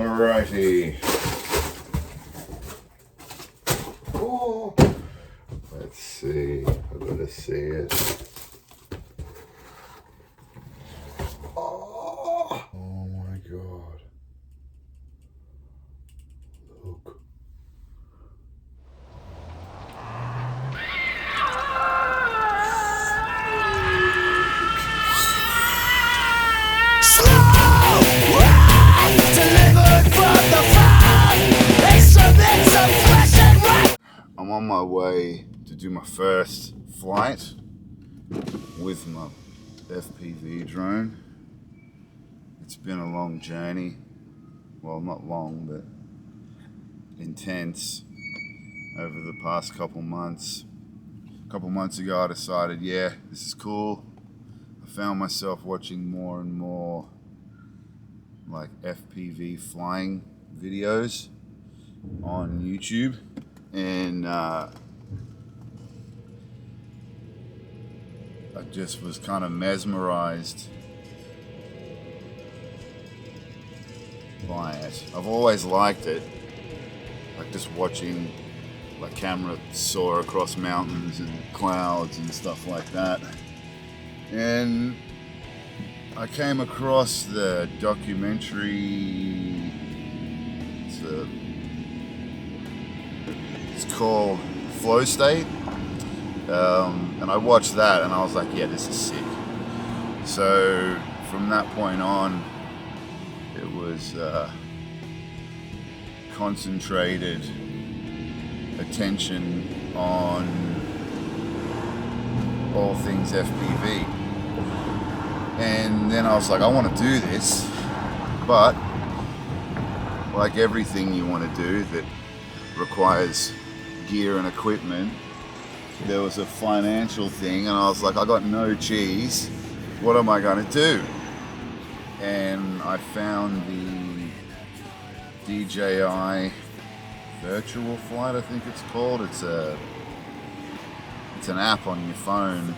Alrighty. Oh, let's see. I've got to see it. Oh my God. Look. I'm on my way to do my first flight with my FPV drone. It's been a long journey. Well, not long, but intense over the past couple months. A couple months ago I decided, yeah, this is cool. I found myself watching more and more like FPV flying videos on YouTube, and I just was kind of mesmerized by it. I've always liked it, like just watching like camera soar across mountains and clouds and stuff like that. And I came across the documentary, it's called Flow State, and I watched that and I was like, yeah, this is sick. So from that point on, it was concentrated attention on all things FPV. And then I was like, I want to do this, but like everything you want to do that requires gear and equipment, there was a financial thing, and I was like, I got no cheese, what am I going to do? And I found the DJI Virtual Flight, I think it's called. It's an app on your phone.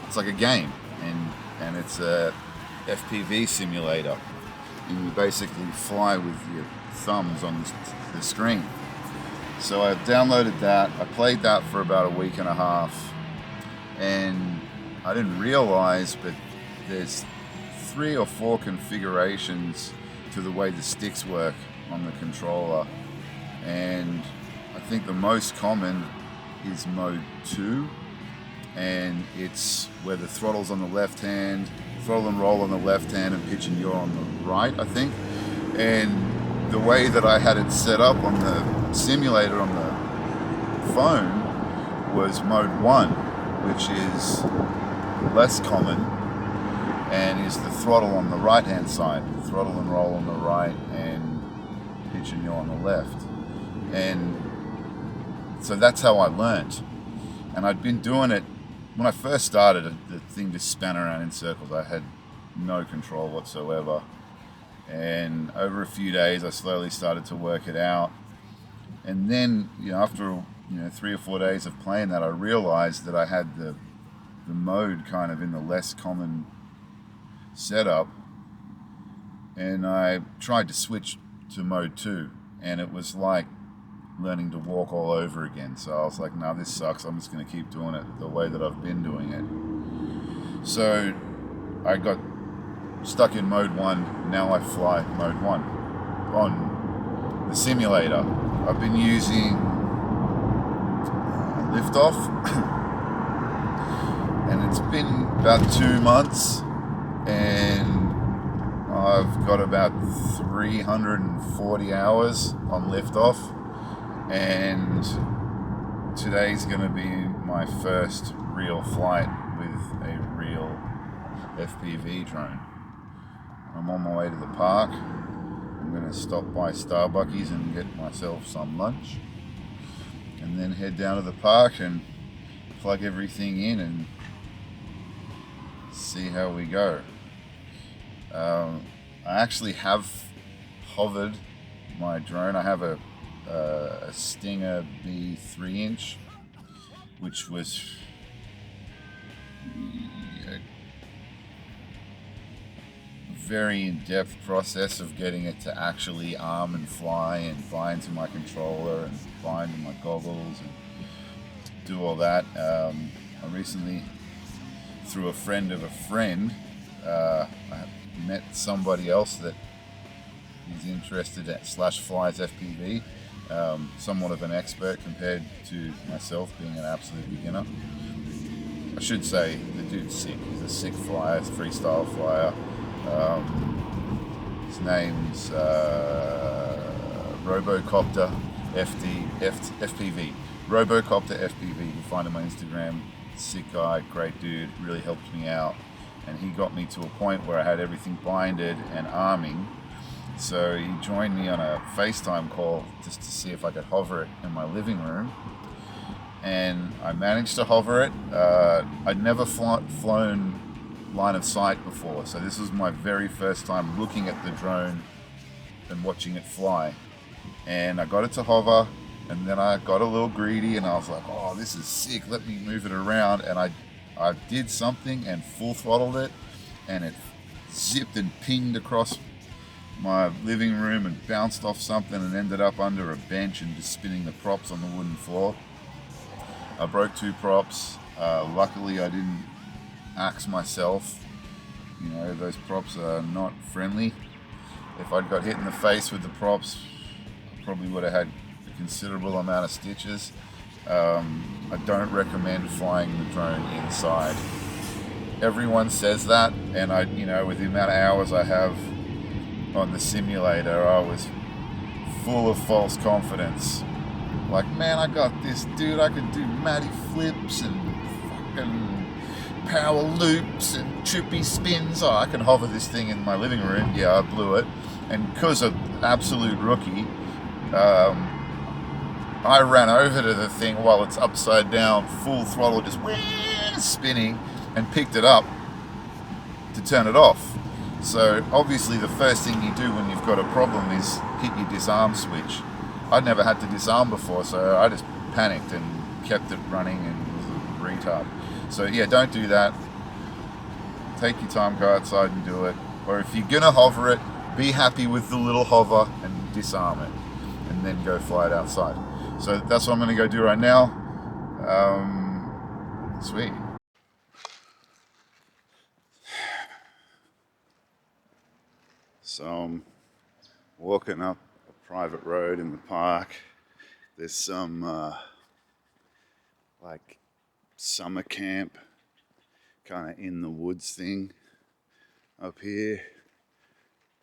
It's like a game, and it's a FPV simulator, and you basically fly with your thumbs on the screen. So I downloaded that. I played that for about a week and a half, and I didn't realize, but there's 3 or 4 configurations to the way the sticks work on the controller, and I think the most common is mode 2, and it's where the throttle's on the left hand, throttle and roll on the left hand, and pitch and yaw on the right, I think. And the way that I had it set up on the simulator on the phone was mode 1, which is less common, and is the throttle on the right hand side, throttle and roll on the right and pitch and yaw on the left. And so that's how I learnt. And I'd been doing it when I first started. The thing just span around in circles. I had no control whatsoever, and over a few days I slowly started to work it out. And then, after 3 or 4 days of playing that, I realized that I had the mode kind of in the less common setup, and I tried to switch to mode 2, and it was like learning to walk all over again. So I was like, nah, this sucks. I'm just going to keep doing it the way that I've been doing it. So I got stuck in mode 1. Now I fly mode 1 on the simulator. I've been using Liftoff, and it's been about 2 months, and I've got about 340 hours on Liftoff. And today's going to be my first real flight with a real FPV drone. I'm on my way to the park. I'm going to stop by Starbucks and get myself some lunch, and then head down to the park and plug everything in and see how we go. I actually have hovered my drone. I have a STINGERBEE 3-inch, which was very in-depth process of getting it to actually arm and fly and bind to my controller and bind to my goggles and do all that. I recently, through a friend of a friend, I met somebody else that is interested at /flies FPV, somewhat of an expert compared to myself being an absolute beginner. I should say the dude's sick. He's a sick flyer, freestyle flyer. His name's Robocopter FPV. Robocopter FPV. You can find him on Instagram. Sick guy, great dude, really helped me out. And he got me to a point where I had everything binded and arming. So he joined me on a FaceTime call just to see if I could hover it in my living room. And I managed to hover it. I'd never flown line of sight before, so this was my very first time looking at the drone and watching it fly. And I got it to hover, and then I got a little greedy and I was like, oh, this is sick, let me move it around. And I did something and full throttled it, and it zipped and pinged across my living room and bounced off something and ended up under a bench and just spinning the props on the wooden floor. I broke 2 props. Luckily I didn't axe myself. You know, those props are not friendly. If I'd got hit in the face with the props, I probably would have had a considerable amount of stitches. I don't recommend flying the drone inside. Everyone says that, and with the amount of hours I have on the simulator, I was full of false confidence. Like, man, I got this, dude. I can do matty flips and fucking power loops and trippy spins. Oh, I can hover this thing in my living room. Yeah, I blew it. And because of absolute rookie, I ran over to the thing while it's upside down, full throttle, just spinning, and picked it up to turn it off. So obviously the first thing you do when you've got a problem is hit your disarm switch. I'd never had to disarm before, so I just panicked and kept it running and was a retard. So yeah, don't do that. Take your time, go outside and do it. Or if you're gonna hover it, be happy with the little hover and disarm it, and then go fly it outside. So that's what I'm gonna go do right now. Sweet. So I'm walking up a private road in the park. There's some like summer camp kind of in the woods thing up here.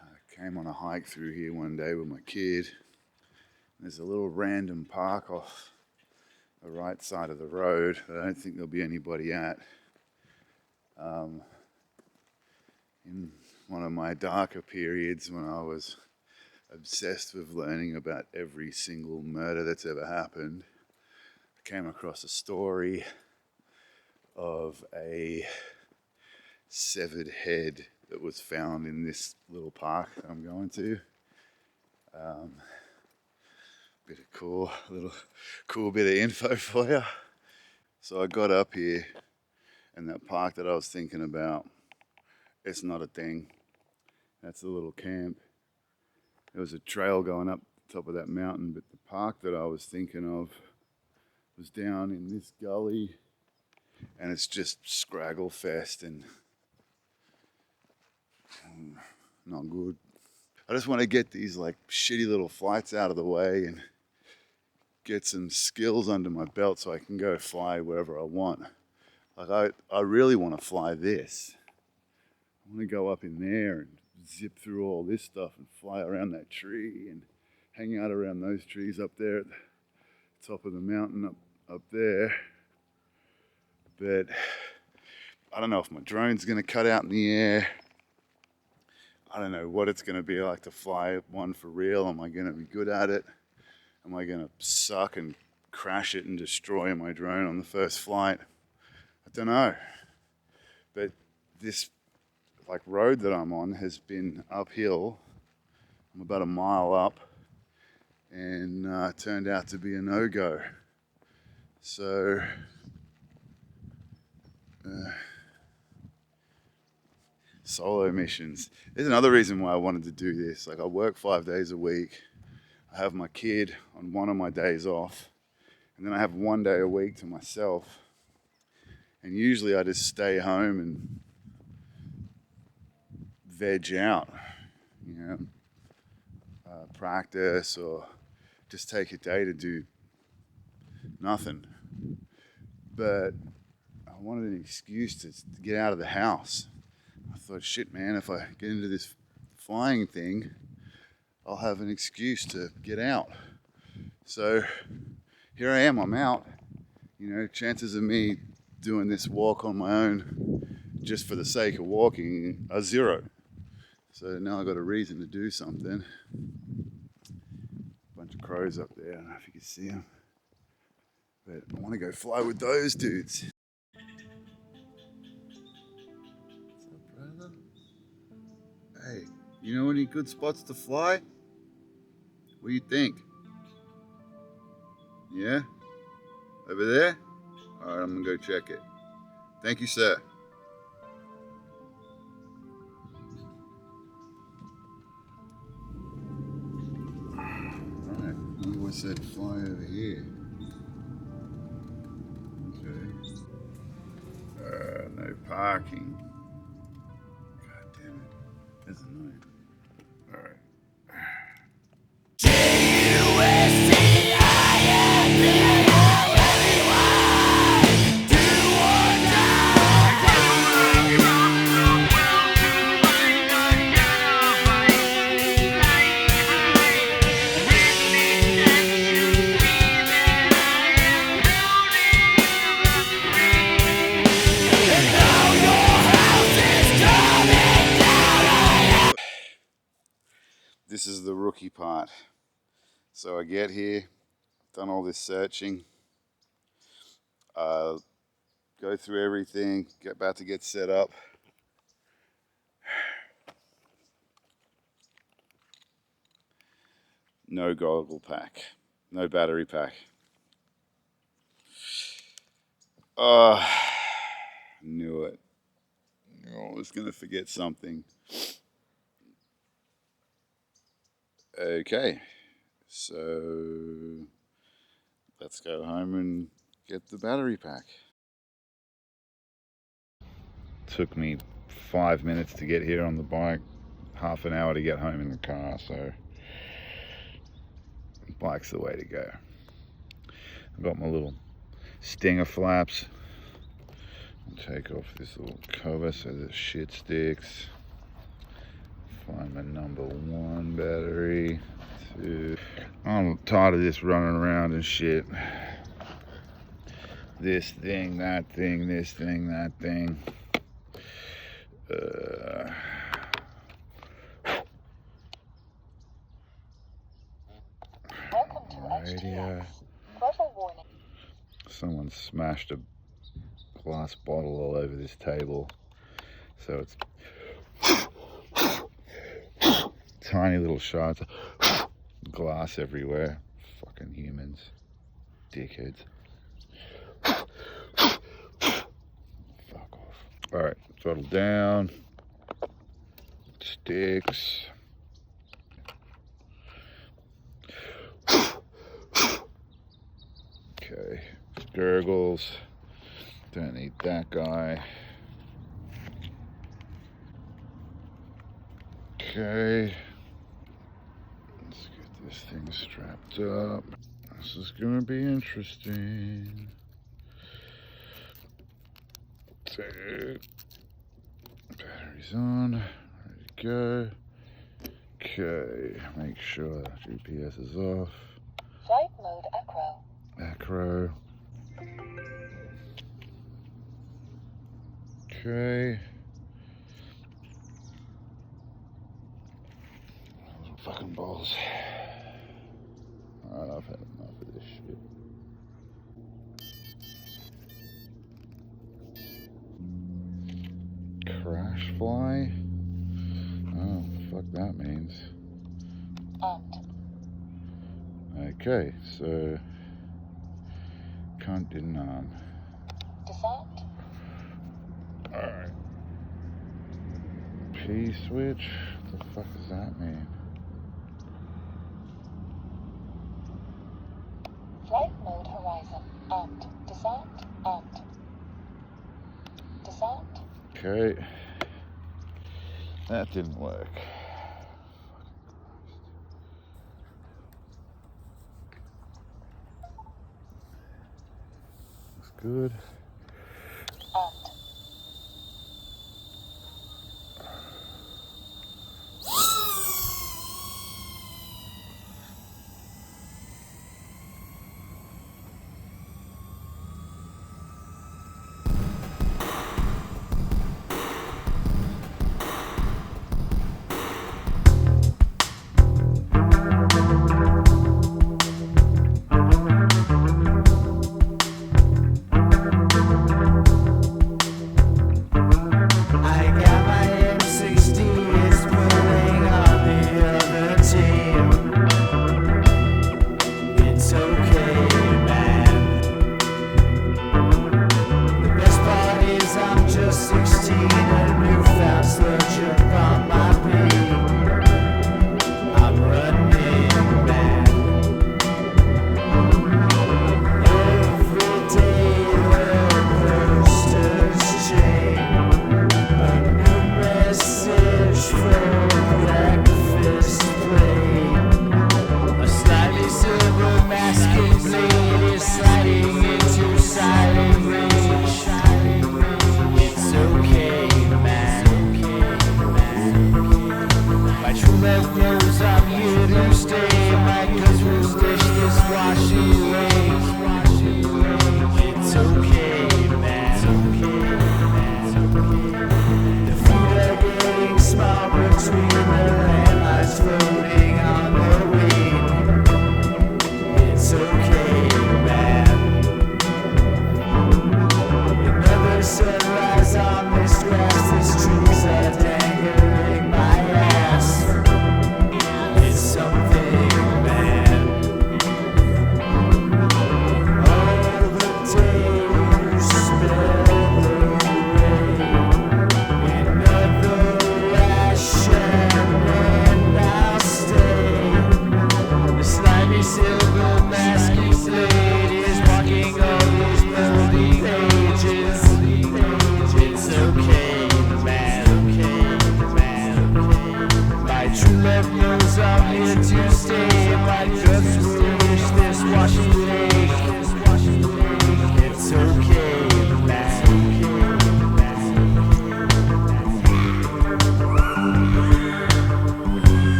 I came on a hike through here one day with my kid. There's a little random park off the right side of the road that I don't think there'll be anybody at. In one of my darker periods when I was obsessed with learning about every single murder that's ever happened, I came across a story of a severed head that was found in this little park that I'm going to. Bit of cool bit of info for you. So I got up here, and that park that I was thinking about, it's not a thing. That's a little camp. There was a trail going up the top of that mountain, but the park that I was thinking of was down in this gully, and it's just scraggle fest and not good. I just want to get these like shitty little flights out of the way and get some skills under my belt so I can go fly wherever I want. Like I really want to fly this. I want to go up in there and zip through all this stuff and fly around that tree and hang out around those trees up there at the top of the mountain up there. But I don't know if my drone's going to cut out in the air. I don't know what it's going to be like to fly one for real. Am I going to be good at it? Am I going to suck and crash it and destroy my drone on the first flight? I don't know. But this like road that I'm on has been uphill. I'm about a mile up, and turned out to be a no-go. Solo missions. There's another reason why I wanted to do this. Like, I work 5 days a week. I have my kid on one of my days off. And then I have 1 day a week to myself. And usually I just stay home and veg out, you know, practice, or just take a day to do nothing. But I wanted an excuse to get out of the house. I thought, shit, man, if I get into this flying thing, I'll have an excuse to get out. So here I am, I'm out. You know, chances of me doing this walk on my own just for the sake of walking are zero. So now I've got a reason to do something. Bunch of crows up there, I don't know if you can see them. But I want to go fly with those dudes. What's up, brother? Hey, you know any good spots to fly? What do you think? Yeah? Over there? Alright, I'm gonna go check it. Thank you, sir. Alright, I always said fly over here. Okay. No parking. God damn it. That's annoying. Alright. This is the rookie part. So I get here, done all this searching, go through everything, about to get set up. No goggle pack, no battery pack. Oh, knew it. I was gonna forget something. Okay, so let's go home and get the battery pack. Took me 5 minutes to get here on the bike, half an hour to get home in the car, so bike's the way to go. I've got my little Stinger flaps. I'll take off this little cover so the shit sticks. Find my number 1 battery. 2. I'm tired of this running around and shit. This thing, that thing, this thing, that thing. Radio. Someone smashed a glass bottle all over this table, so it's tiny little shards of glass everywhere. Fucking humans, dickheads. Fuck off. All right, throttle down. Sticks. Okay, gurgles. Don't need that guy. Okay, let's get this thing strapped up. This is gonna be interesting. 2. Batteries on, ready to go. Okay, make sure GPS is off. Flight mode acro. Acro. Okay. Little fucking balls. Alright, I've had enough of this shit. Crash fly? Oh, fuck that means. Okay, so cunt didn't arm. Descent. Alright. Key switch? What the fuck does that mean? Flight mode horizon and descent and descent. Okay. That didn't work. Looks good.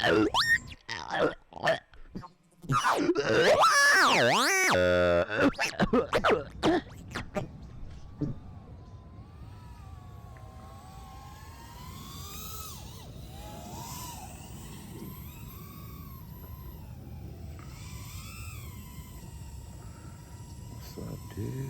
And What's up, dude?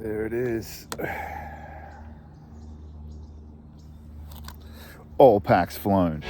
There it is. All packs flown.